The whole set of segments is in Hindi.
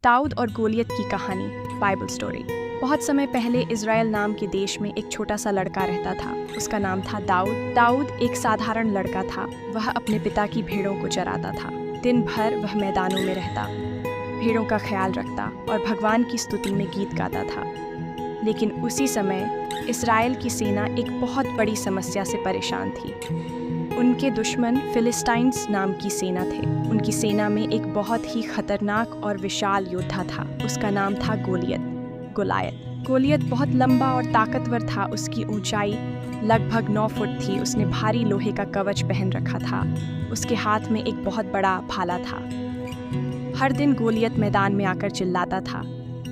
दाऊद और गोलियत की कहानी, बाइबल स्टोरी। बहुत समय पहले इज़राइल नाम के देश में एक छोटा सा लड़का रहता था। उसका नाम था दाऊद। दाऊद एक साधारण लड़का था। वह अपने पिता की भेड़ों को चराता था। दिन भर वह मैदानों में रहता, भेड़ों का ख्याल रखता और भगवान की स्तुति में गीत गाता था। लेकिन उसी समय इस्राएल की सेना एक बहुत बड़ी समस्या से परेशान थी। उनके दुश्मन फिलिस्टाइंस नाम की सेना थे। उनकी सेना में एक बहुत ही खतरनाक और विशाल योद्धा था। उसका नाम था गोलियत। गोलियत बहुत लंबा और ताकतवर था। उसकी ऊंचाई लगभग 9 फुट थी। उसने भारी लोहे का कवच पहन रखा था। उसके हाथ में एक बहुत बड़ा भाला था। हर दिन गोलियत मैदान में आकर चिल्लाता था,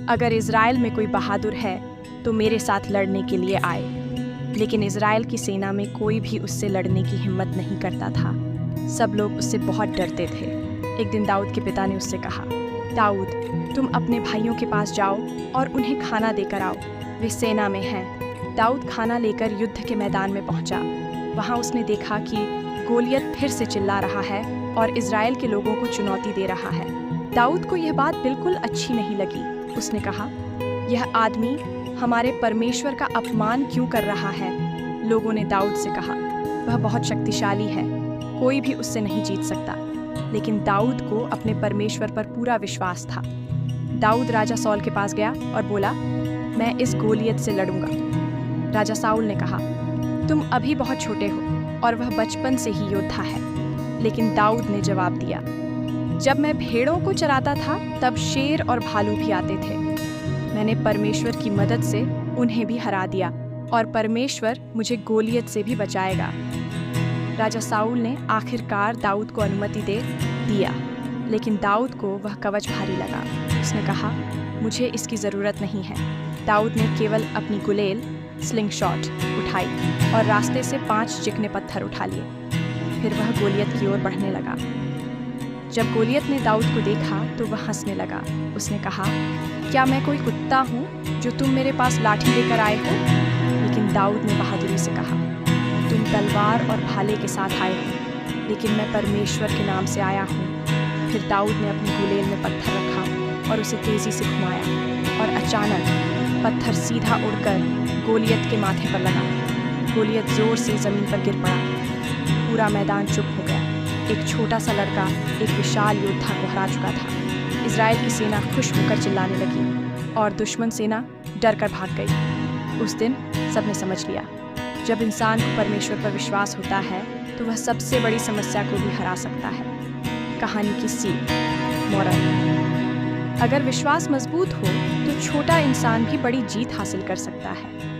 अगर इज़राइल में कोई बहादुर है तो मेरे साथ लड़ने के लिए आए। लेकिन इज़राइल की सेना में कोई भी उससे लड़ने की हिम्मत नहीं करता था। सब लोग उससे बहुत डरते थे। एक दिन दाऊद के पिता ने उससे कहा, दाऊद, तुम अपने भाइयों के पास जाओ और उन्हें खाना देकर आओ, वे सेना में हैं। दाऊद खाना लेकर युद्ध के मैदान में पहुंचा। वहां उसने देखा कि गोलियत फिर से चिल्ला रहा है और इज़राइल के लोगों को चुनौती दे रहा है। दाऊद को यह बात बिल्कुल अच्छी नहीं लगी। उसने कहा, यह आदमी हमारे परमेश्वर का अपमान क्यों कर रहा है? लोगों ने दाऊद से कहा, वह बहुत शक्तिशाली है, कोई भी उससे नहीं जीत सकता। लेकिन दाऊद को अपने परमेश्वर पर पूरा विश्वास था। दाऊद राजा सौल के पास गया और बोला, मैं इस गोलियत से लड़ूंगा। राजा साउल ने कहा, तुम अभी बहुत छोटे हो और वह बचपन से ही योद्धा है। लेकिन दाऊद ने जवाब दिया, जब मैं भेड़ों को चराता था तब शेर और भालू भी आते थे। मैंने परमेश्वर की मदद से उन्हें भी हरा दिया और परमेश्वर मुझे गोलियत से भी बचाएगा। राजा साउल ने आखिरकार दाऊद को अनुमति दे दिया, लेकिन दाऊद को वह कवच भारी लगा। उसने कहा, मुझे इसकी ज़रूरत नहीं है। दाऊद ने केवल अपनी गुलेल स्लिंगशॉट उठाई और रास्ते से 5 चिकने पत्थर उठा लिए। फिर वह गोलियत की ओर बढ़ने लगा। जब गोलियत ने दाऊद को देखा तो वह हंसने लगा। उसने कहा, क्या मैं कोई कुत्ता हूँ जो तुम मेरे पास लाठी लेकर आए हो? लेकिन दाऊद ने बहादुरी से कहा, तुम तलवार और भाले के साथ आए हो, लेकिन मैं परमेश्वर के नाम से आया हूँ। फिर दाऊद ने अपनी गुलेल में पत्थर रखा और उसे तेजी से घुमाया और अचानक पत्थर सीधा उड़कर गोलियत के माथे पर लगा। गोलियत जोर से जमीन पर गिर पड़ा। पूरा मैदान चुप हो गया। एक छोटा सा लड़का एक विशाल योद्धा को हरा चुका था। इज़राइल की सेना खुश होकर चिल्लाने लगी और दुश्मन सेना डर कर भाग गई। उस दिन सबने समझ लिया, जब इंसान को परमेश्वर पर विश्वास होता है तो वह सबसे बड़ी समस्या को भी हरा सकता है। कहानी की सीख, मोरल, अगर विश्वास मजबूत हो तो छोटा इंसान भी बड़ी जीत हासिल कर सकता है।